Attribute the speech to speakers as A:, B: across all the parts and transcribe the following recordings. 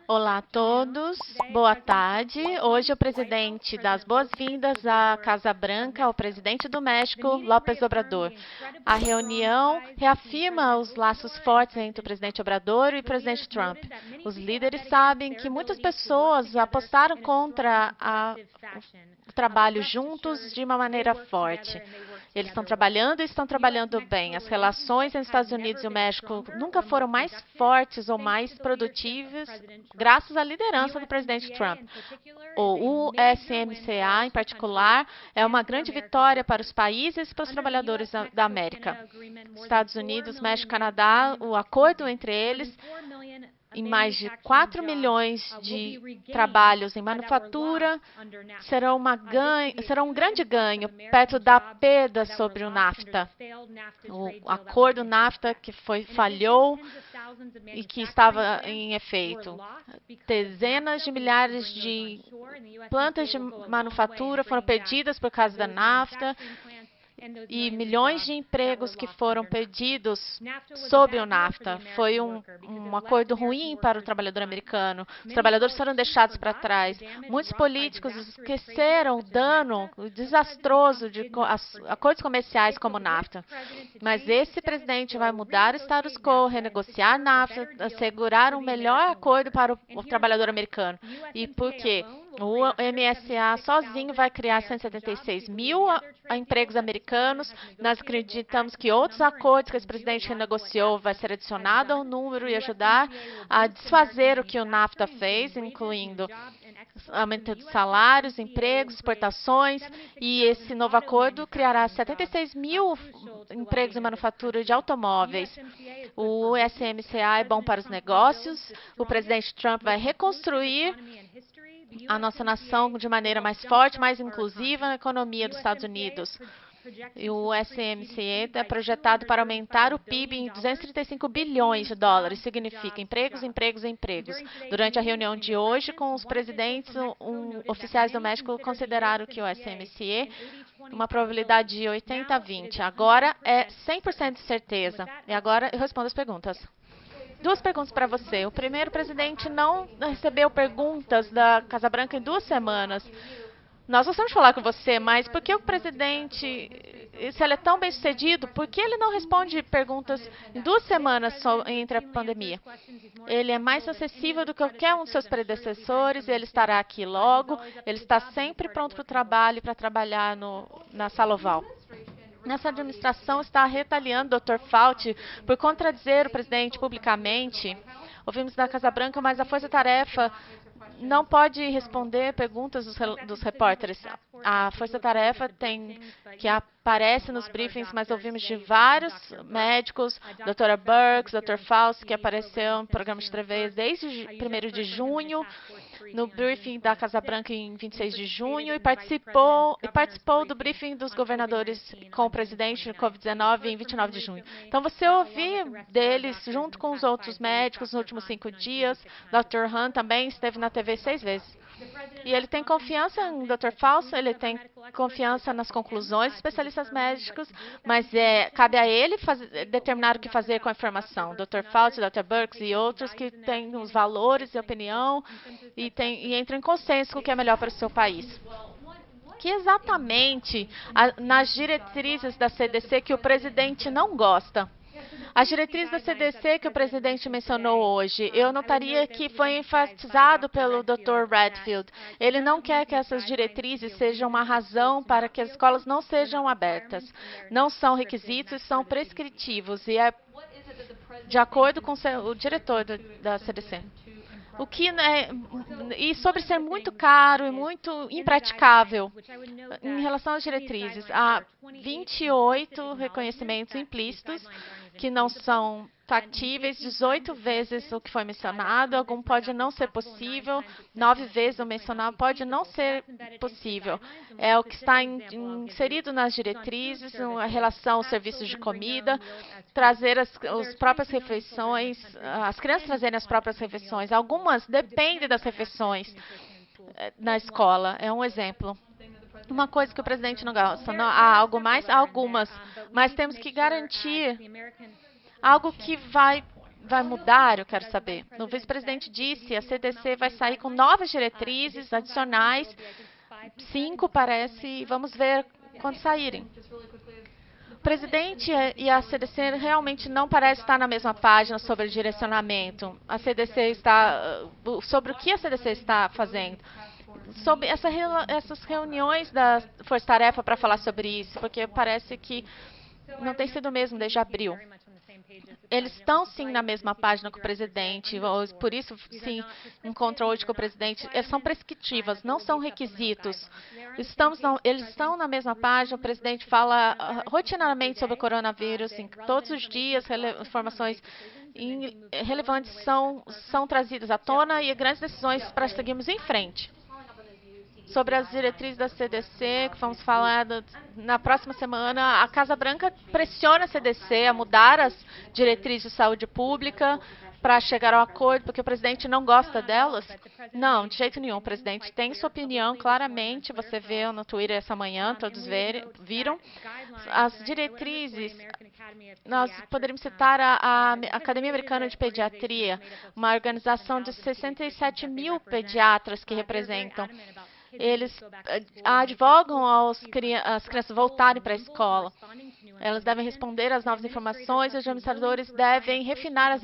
A: Olá a todos, boa tarde. Hoje o presidente dá as boas-vindas à Casa Branca, ao presidente do México, López Obrador. A reunião reafirma os laços fortes entre o presidente Obrador e o presidente Trump. Os líderes sabem que muitas pessoas apostaram contra o trabalho juntos de uma maneira forte. Eles estão trabalhando e estão trabalhando bem. As relações entre os Estados Unidos e o México nunca foram mais fortes ou mais produtivas graças à liderança do presidente Trump. O USMCA, em particular, é uma grande vitória para os países e para os trabalhadores da América. Estados Unidos, México e Canadá, o acordo entre eles em mais de 4 milhões de trabalhos em manufatura serão um grande ganho perto da perda sobre o NAFTA. O acordo NAFTA que falhou e que estava em efeito. Dezenas de milhares de plantas de manufatura foram perdidas por causa da NAFTA e milhões de empregos que foram perdidos sob o NAFTA. Foi um acordo ruim para o trabalhador americano. Os trabalhadores foram deixados para trás. Muitos políticos esqueceram o dano desastroso de acordos comerciais como o NAFTA. Mas esse presidente vai mudar o status quo, renegociar NAFTA, assegurar um melhor acordo para o trabalhador americano. E por quê? O MSA sozinho vai criar 176 mil empregos americanos. Nós acreditamos que outros acordos que esse presidente renegociou vai ser adicionado ao número e ajudar a desfazer o que o NAFTA fez, incluindo aumento de salários, empregos, exportações, e esse novo acordo criará 76 mil empregos em manufatura de automóveis. O USMCA é bom para os negócios. O presidente Trump vai reconstruir a nossa nação de maneira mais forte, mais inclusiva na economia dos Estados Unidos. E o SMCA é projetado para aumentar o PIB em 235 bilhões de dólares. Significa empregos, empregos e empregos. Durante a reunião de hoje, com os presidentes, oficiais do México consideraram que o SMCA uma probabilidade de 80 a 20. Agora é 100% de certeza. E agora eu respondo as perguntas. Duas perguntas para você. O primeiro, presidente não recebeu perguntas da Casa Branca em 2 semanas. Nós gostamos de falar com você, mas por que o presidente, se ele é tão bem sucedido, por que ele não responde perguntas em 2 semanas só entre a pandemia? Ele é mais acessível do que qualquer um de seus predecessores, ele estará aqui logo, ele está sempre pronto para o trabalho, para trabalhar na sala oval. Nessa administração está retaliando o Dr. Fauci por contradizer o presidente publicamente. Ouvimos da Casa Branca, mas a Força Tarefa não pode responder perguntas dos repórteres. A Força Tarefa que aparece nos briefings, mas ouvimos de vários médicos, doutora Birx, Dr. Fauci, que apareceu no programa de TV desde 1º de junho, no briefing da Casa Branca em 26 de junho, e participou do briefing dos governadores com o presidente do Covid-19 em 29 de junho. Então, você ouvir deles junto com os outros médicos nos últimos 5 dias. Dr. Han também esteve na TV 6 vezes. E ele tem confiança em Dr. Fauci, ele tem confiança nas conclusões dos especialistas médicos, mas cabe a ele determinar o que fazer com a informação. Dr. Fauci, Dr. Birx e outros que têm os valores e opinião e entram em consenso com o que é melhor para o seu país. Que exatamente nas diretrizes da CDC que o presidente não gosta? As diretrizes da CDC que o presidente mencionou hoje, eu notaria que foi enfatizado pelo Dr. Redfield. Ele não quer que essas diretrizes sejam uma razão para que as escolas não sejam abertas. Não são requisitos, são prescritivos e é de acordo com o diretor da CDC. E sobre ser muito caro e muito impraticável. Em relação às diretrizes, há 28 reconhecimentos implícitos que não são factíveis, 18 vezes o que foi mencionado, algum pode não ser possível, 9 vezes o mencionado pode não ser possível. É o que está inserido nas diretrizes, a relação aos serviços de comida, trazer as próprias refeições, as crianças trazerem as próprias refeições. Algumas dependem das refeições na escola, é um exemplo. Uma coisa que o presidente não gosta, há algo mais? Há algumas, mas temos que garantir algo que vai vai mudar, eu quero saber. O vice-presidente disse, a CDC vai sair com novas diretrizes adicionais, 5 parece, e vamos ver quando saírem. O presidente e a CDC realmente não parecem estar na mesma página sobre o direcionamento. A CDC está sobre o que a CDC está fazendo. Sobre essas reuniões da Força Tarefa para falar sobre isso, porque parece que não tem sido o mesmo desde abril. Eles estão, sim, na mesma página com o presidente, por isso, sim, encontram hoje com o presidente. Elas são prescritivas, não são requisitos. Eles estão na mesma página, o presidente fala rotineiramente sobre o coronavírus, todos os dias, informações relevantes são trazidas à tona e grandes decisões para seguirmos em frente. Sobre as diretrizes da CDC, que vamos falar na próxima semana, a Casa Branca pressiona a CDC a mudar as diretrizes de saúde pública para chegar ao acordo, porque o presidente não gosta delas? Não, de jeito nenhum. O presidente tem sua opinião, claramente. Você vê no Twitter essa manhã, todos viram. As diretrizes, nós poderíamos citar a Academia Americana de Pediatria, uma organização de 67 mil pediatras que representam. Eles advogam as crianças voltarem para a escola. Elas devem responder às novas informações e os administradores devem refinar as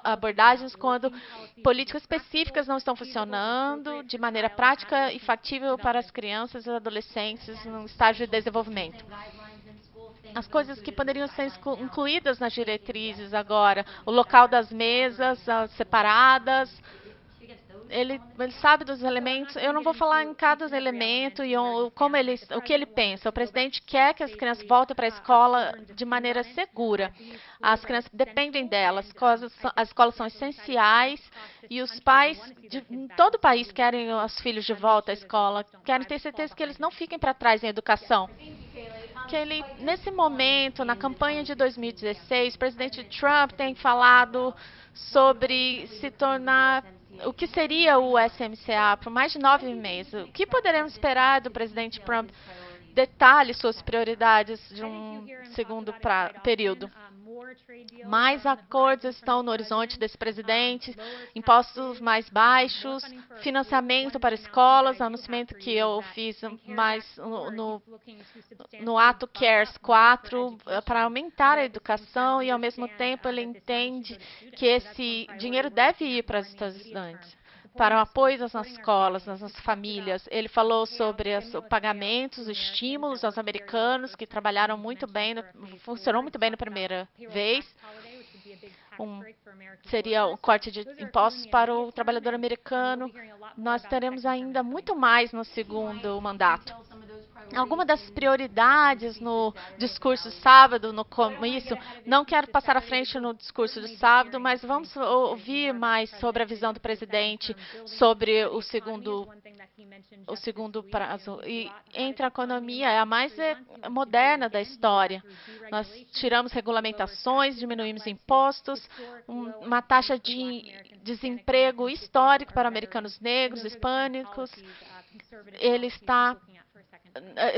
A: abordagens quando políticas específicas não estão funcionando de maneira prática e factível para as crianças e adolescentes no estágio de desenvolvimento. As coisas que poderiam ser incluídas nas diretrizes agora, o local das mesas separadas. Ele sabe dos elementos. Eu não vou falar em cada elemento e o que ele pensa. O presidente quer que as crianças voltem para a escola de maneira segura. As crianças dependem delas. As escolas são essenciais e os pais de todo o país querem os filhos de volta à escola. Querem ter certeza que eles não fiquem para trás em educação. Nesse momento, na campanha de 2016, o presidente Trump tem falado sobre se tornar o que seria o SMCA por mais de 9 meses. O que poderemos esperar do presidente Trump? Detalhe suas prioridades de um segundo período. Mais acordos estão no horizonte desse presidente, impostos mais baixos, financiamento para escolas, anunciamento que eu fiz mais no ato CARES 4, para aumentar a educação e, ao mesmo tempo, ele entende que esse dinheiro deve ir para os estudantes, para o apoio nas escolas, nas famílias. Ele falou sobre os pagamentos, os estímulos aos americanos que trabalharam muito bem, funcionou muito bem na primeira vez. Seria o corte de impostos para o trabalhador americano. Nós teremos ainda muito mais no segundo mandato. Algumas das prioridades no discurso de sábado, no comício, não quero passar à frente no discurso de sábado, mas vamos ouvir mais sobre a visão do presidente sobre o segundo prazo. E entre a economia, é a mais moderna da história. Nós tiramos regulamentações, diminuímos impostos, uma taxa de desemprego histórico para americanos negros, hispânicos. Ele está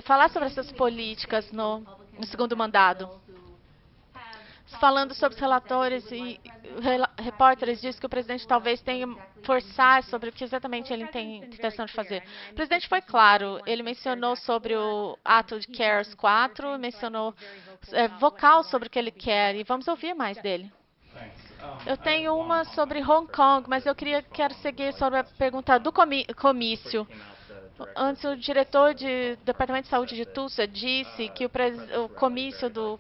A: falar sobre essas políticas no segundo mandato. Falando sobre os relatores e repórteres, diz que o presidente talvez tenha forçar sobre o que exatamente ele tem intenção de fazer. O presidente foi claro, ele mencionou sobre o ato de CARES 4, mencionou vocal sobre o que ele quer, e vamos ouvir mais dele. Eu tenho uma sobre Hong Kong, mas eu quero seguir sobre a pergunta do comício. Antes, o diretor do Departamento de Saúde de Tulsa disse que o comício do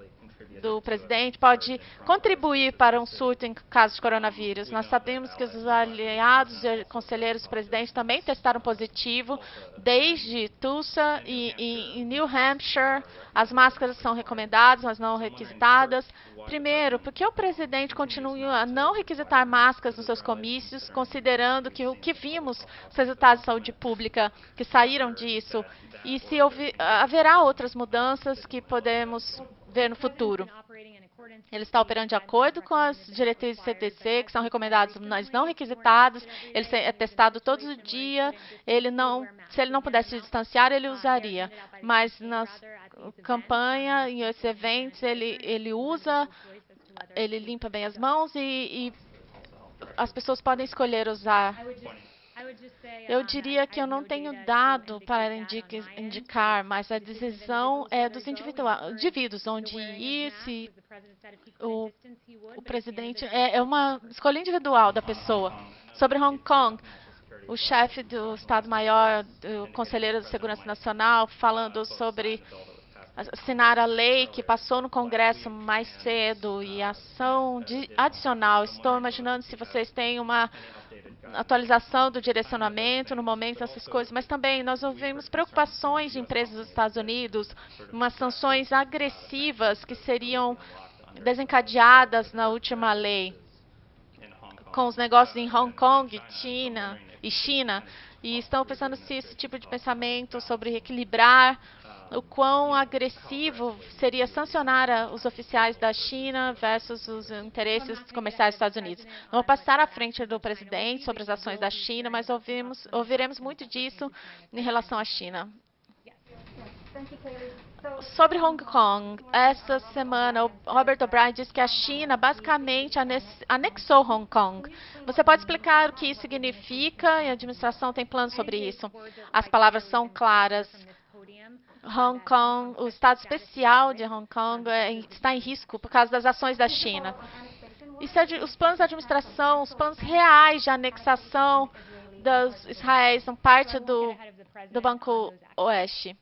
A: presidente pode contribuir para um surto em caso de coronavírus. Nós sabemos que os aliados e conselheiros do presidente também testaram positivo, desde Tulsa e New Hampshire. As máscaras são recomendadas, mas não requisitadas. Primeiro, por que o presidente continua a não requisitar máscaras nos seus comícios, considerando que o que vimos, os resultados de saúde pública que saíram disso, e se haverá outras mudanças que podemos ver no futuro? Ele está operando de acordo com as diretrizes do CDC, que são recomendadas, mas não requisitadas. Ele é testado todos os dias. Se ele não pudesse se distanciar, ele usaria. Mas nas campanhas e os eventos, ele limpa bem as mãos e as pessoas podem escolher usar. Eu diria que eu não tenho dado para indicar, mas a decisão é dos indivíduos, onde ir, se o presidente é uma escolha individual da pessoa. Sobre Hong Kong, o chefe do Estado-Maior, o conselheiro de Segurança Nacional, falando sobre assinar a lei que passou no Congresso mais cedo e ação adicional. Estou imaginando se vocês têm uma atualização do direcionamento no momento dessas coisas, mas também nós ouvimos preocupações de empresas dos Estados Unidos, umas sanções agressivas que seriam desencadeadas na última lei com os negócios em Hong Kong, China, e estão pensando se esse tipo de pensamento sobre equilibrar o quão agressivo seria sancionar os oficiais da China versus os interesses comerciais dos Estados Unidos. Não vou passar à frente do presidente sobre as ações da China, mas ouviremos muito disso em relação à China. Sobre Hong Kong, esta semana o Robert O'Brien disse que a China basicamente anexou Hong Kong. Você pode explicar o que isso significa? E a administração tem planos sobre isso. As palavras são claras. Hong Kong, o estado especial de Hong Kong está em risco por causa das ações da China. Os planos da administração, os planos reais de anexação dos Israéis são parte do Banco Oeste.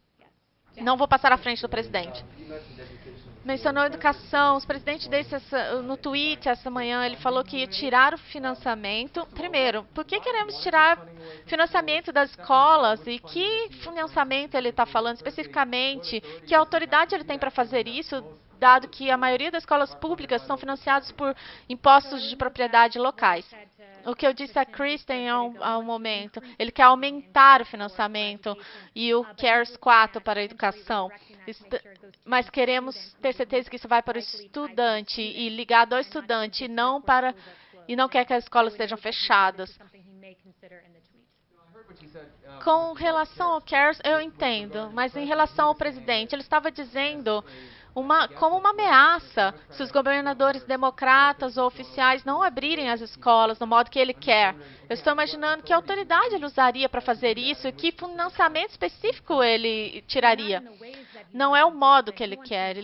A: Não vou passar à frente do presidente. Mencionou educação. O presidente disse no tweet essa manhã, ele falou que ia tirar o financiamento. Primeiro, por que queremos tirar financiamento das escolas e que financiamento ele está falando especificamente? Que autoridade ele tem para fazer isso, dado que a maioria das escolas públicas são financiadas por impostos de propriedade locais? O que eu disse a Kristen há um momento, ele quer aumentar o financiamento e o CARES 4 para a educação, mas queremos ter certeza que isso vai para o estudante e ligado ao estudante, e não quer que as escolas estejam fechadas. Com relação ao CARES, eu entendo, mas em relação ao presidente, ele estava dizendo como uma ameaça se os governadores democratas ou oficiais não abrirem as escolas no modo que ele quer. Eu estou imaginando que autoridade ele usaria para fazer isso e que financiamento específico ele tiraria. Não é o modo que ele quer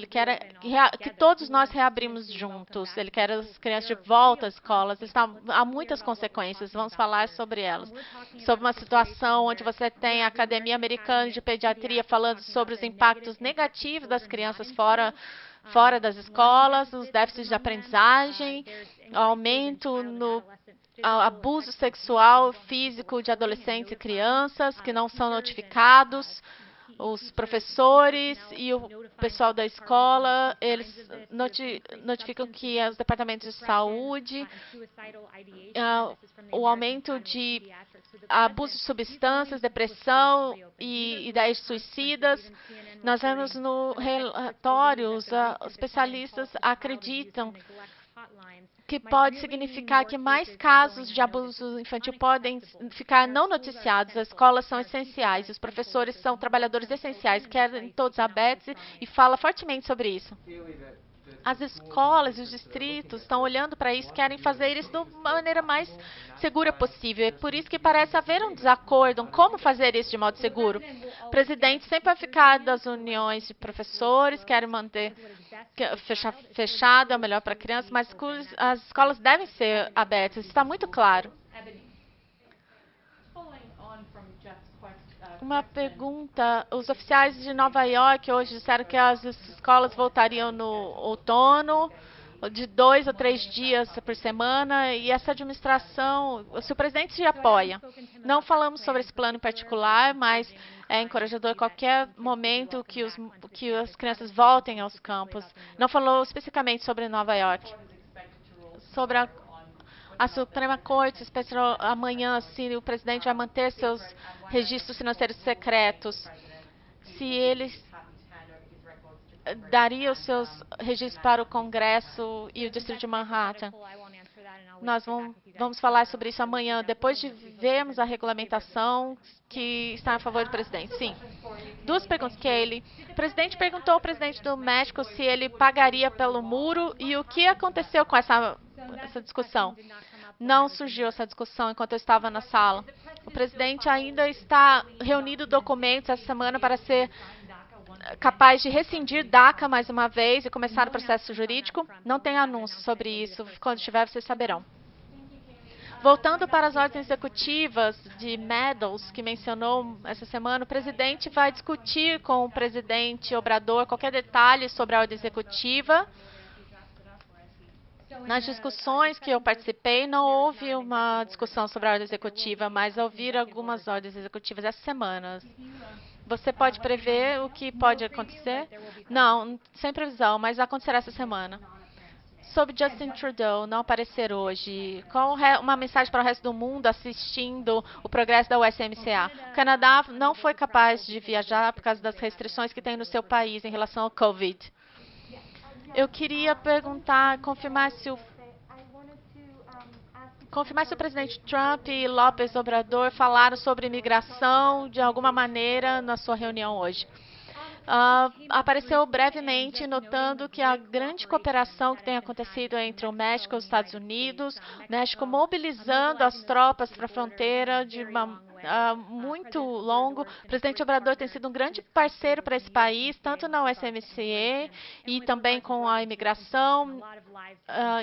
A: que todos nós reabrimos juntos. Ele quer as crianças de volta às escolas. Há muitas consequências, vamos falar sobre elas. Sobre uma situação onde você tem a Academia Americana de Pediatria falando sobre os impactos negativos das crianças fora das escolas, os déficits de aprendizagem, aumento no abuso sexual físico de adolescentes e crianças que não são notificados. Os professores e o pessoal da escola, eles notificam que os departamentos de saúde, o aumento de abuso de substâncias, depressão e ideias suicidas. Nós vemos no relatório, os especialistas acreditam que pode significar que mais casos de abuso infantil podem ficar não noticiados. As escolas são essenciais, os professores são trabalhadores essenciais, querem todos abertos e fala fortemente sobre isso. As escolas e os distritos estão olhando para isso, querem fazer isso da maneira mais segura possível. É por isso que parece haver um desacordo em como fazer isso de modo seguro. O presidente sempre vai ficar das uniões de professores, quer manter fechado, é o melhor para a criança, mas as escolas devem ser abertas. Isso está muito claro. Uma pergunta. Os oficiais de Nova York hoje disseram que as escolas voltariam no outono, de 2 a 3 dias por semana, e essa administração, se o presidente se apoia. Não falamos sobre esse plano em particular, mas é encorajador a qualquer momento que as crianças voltem aos campos. Não falou especificamente sobre Nova York. Sobre a Suprema Corte, especial amanhã, se o presidente vai manter seus registros financeiros secretos, se ele daria os seus registros para o Congresso e o Distrito de Manhattan. Nós vamos falar sobre isso amanhã, depois de vermos a regulamentação que está a favor do presidente. Sim. 2 perguntas, Kaylee. O presidente perguntou ao presidente do México se ele pagaria pelo muro e o que aconteceu com essa discussão. Não surgiu essa discussão enquanto eu estava na sala. O presidente ainda está reunindo documentos essa semana para ser capaz de rescindir DACA mais uma vez e começar o processo jurídico. Não tem anúncio sobre isso. Quando tiver, vocês saberão. Voltando para as ordens executivas de Meadows, que mencionou essa semana, o presidente vai discutir com o presidente Obrador qualquer detalhe sobre a ordem executiva. Nas discussões que eu participei, não houve uma discussão sobre a ordem executiva, mas ouvir algumas ordens executivas essa semana. Você pode prever o que pode acontecer? Não, sem previsão, mas acontecerá essa semana. Sobre Justin Trudeau não aparecer hoje, qual uma mensagem para o resto do mundo assistindo o progresso da USMCA? O Canadá não foi capaz de viajar por causa das restrições que tem no seu país em relação ao Covid. Eu queria perguntar, confirmar se o presidente Trump e López Obrador falaram sobre imigração de alguma maneira na sua reunião hoje. Apareceu brevemente, notando que a grande cooperação que tem acontecido entre o México e os Estados Unidos, o México mobilizando as tropas para a fronteira de muito longo. O presidente Obrador tem sido um grande parceiro para esse país, tanto na USMCA e também com a imigração,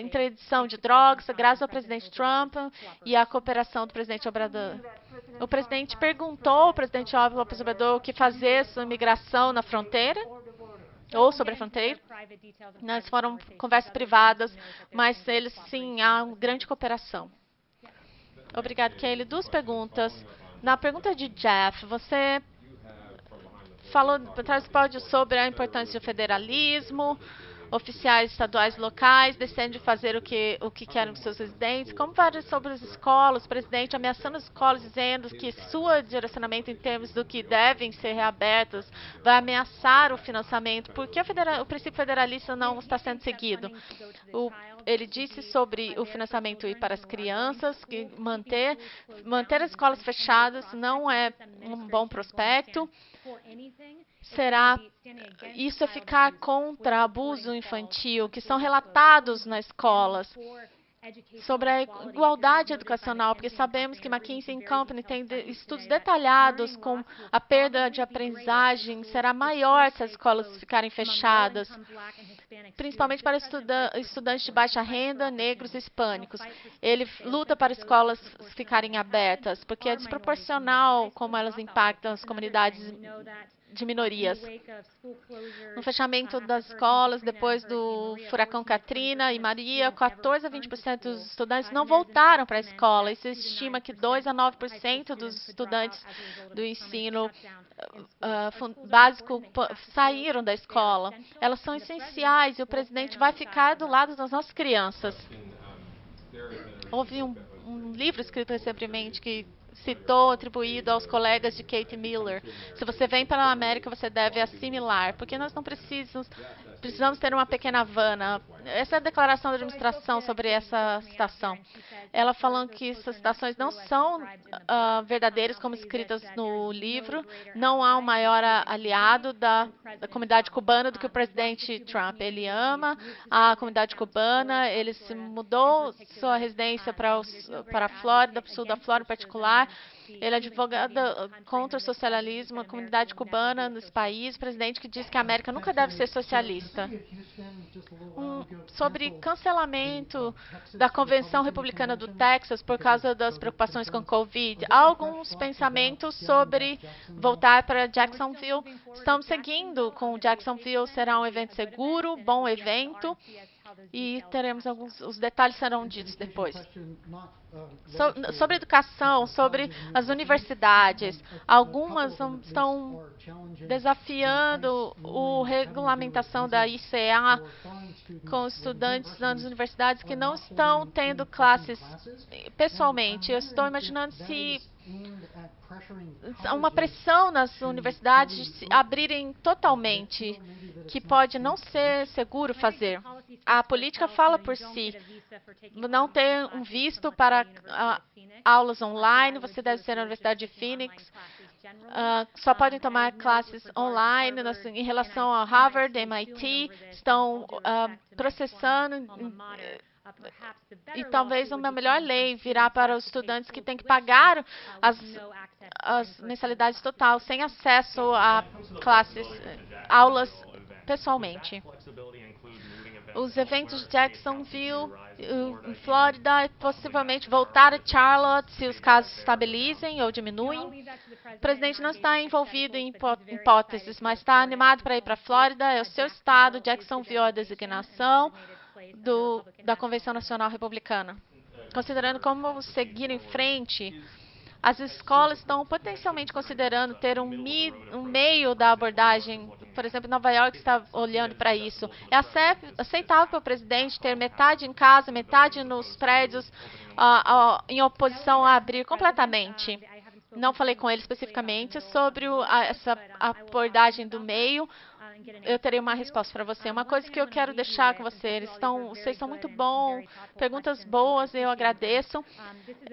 A: interdição de drogas, graças ao presidente Trump e à cooperação do presidente Obrador. O presidente perguntou ao presidente López Obrador o que fazer sobre imigração na fronteira, ou sobre a fronteira. Nas foram conversas privadas, mas eles, sim, há uma grande cooperação. Obrigado, Kelly. Duas perguntas. Na pergunta de Jeff, você falou atrás do pódio sobre a importância do federalismo, oficiais estaduais e locais decidem fazer o que querem com seus residentes. Como para sobre as escolas, o presidente ameaçando as escolas, dizendo que seu direcionamento em termos do que devem ser reabertas vai ameaçar o financiamento. Por que o princípio federalista não está sendo seguido? Ele disse sobre o financiamento ir para as crianças, que manter as escolas fechadas não é um bom prospecto. Será isso é ficar contra abuso infantil, que são relatados nas escolas, sobre a igualdade educacional, porque sabemos que McKinsey & Company tem estudos detalhados com a perda de aprendizagem será maior se as escolas ficarem fechadas, principalmente para estudantes de baixa renda, negros e hispânicos. Ele luta para escolas ficarem abertas, porque é desproporcional como elas impactam as comunidades de minorias. No fechamento das escolas, depois do furacão Katrina e Maria, 14 a 20% dos estudantes não voltaram para a escola. Isso estima que 2 a 9% dos estudantes do ensino básico saíram da escola. Elas são essenciais e o presidente vai ficar do lado das nossas crianças. Houve um livro escrito recentemente que citou, atribuído aos colegas de Kate Miller. Se você vem para a América, você deve assimilar, porque nós não precisamos ter uma pequena Havana. Essa é a declaração da administração sobre essa citação. Ela falando que essas citações não são verdadeiras como escritas no livro. Não há um maior aliado da comunidade cubana do que o presidente Trump. Ele ama a comunidade cubana, ele se mudou sua residência para a Flórida, para o sul da Flórida em particular. Ele é advogado contra o socialismo, a comunidade cubana nesse país, presidente que diz que a América nunca deve ser socialista. Sobre cancelamento da Convenção Republicana do Texas por causa das preocupações com Covid, há alguns pensamentos sobre voltar para Jacksonville. Estamos seguindo com Jacksonville, será um evento seguro, bom evento. E teremos os detalhes serão ditos depois. Sobre educação, sobre as universidades, algumas estão desafiando a regulamentação da ICA com estudantes nas universidades que não estão tendo classes pessoalmente. Eu estou imaginando se uma pressão nas universidades de se abrirem totalmente, que pode não ser seguro fazer. A política fala por si. Não ter um visto para aulas online, você deve ser na Universidade de Phoenix. Só podem tomar classes online. Em relação a Harvard, MIT, estão processando E talvez uma melhor lei virá para os estudantes que têm que pagar as mensalidades total, sem acesso a classes, aulas pessoalmente. Os eventos de Jacksonville, em Flórida, possivelmente voltar a Charlotte se os casos se estabilizem ou diminuem. O presidente não está envolvido em hipóteses, mas está animado para ir para a Flórida. É o seu estado, Jacksonville, a designação da Convenção Nacional Republicana. Considerando como seguir em frente, as escolas estão potencialmente considerando ter um meio da abordagem. Por exemplo, Nova York está olhando para isso. É aceitável para o presidente ter metade em casa, metade nos prédios, em oposição a abrir completamente. Não falei com ele especificamente sobre essa abordagem do meio. Eu terei uma resposta para você. Uma coisa que eu quero deixar com vocês, vocês são muito bons, perguntas boas, eu agradeço.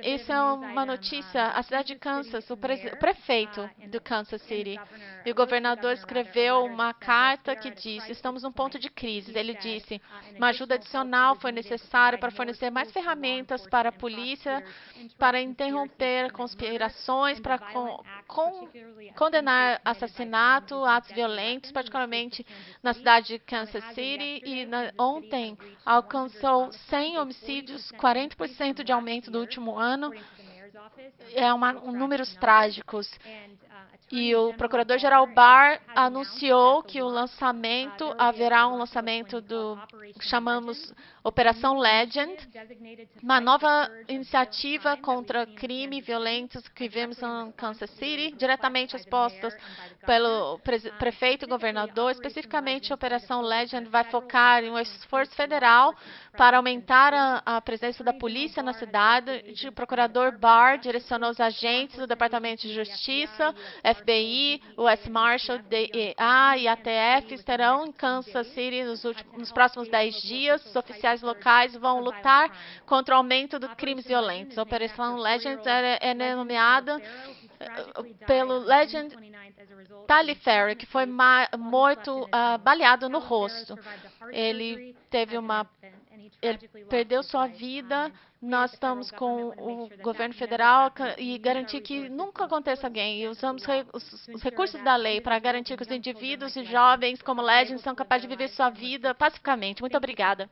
A: Isso é uma notícia, a cidade de Kansas, o prefeito do Kansas City e o governador escreveu uma carta que disse, estamos num ponto de crise. Ele disse, uma ajuda adicional foi necessária para fornecer mais ferramentas para a polícia, para interromper conspirações, para condenar assassinato, atos violentos, particularmente na cidade de Kansas City, e ontem alcançou 100 homicídios, 40% de aumento do último ano. É números trágicos. E o procurador-geral Barr anunciou que haverá um lançamento que chamamos Operação Legend, uma nova iniciativa contra crime violentos que vimos em Kansas City, diretamente expostas pelo prefeito e governador. Especificamente, a Operação Legend vai focar em um esforço federal para aumentar a presença da polícia na cidade. O procurador Barr direcionou os agentes do Departamento de Justiça, FBI, US Marshal, DEA e ATF estarão em Kansas City nos próximos 10 dias. Os oficiais locais vão lutar contra o aumento dos crimes violentos. A Operação Legend é nomeada pelo Legend Taliaferro, que foi morto, baleado no rosto. Ele perdeu sua vida. Nós estamos com o governo federal e garantir que nunca aconteça alguém. E usamos os recursos da lei para garantir que os indivíduos e jovens como Legend são capazes de viver sua vida pacificamente. Muito obrigada.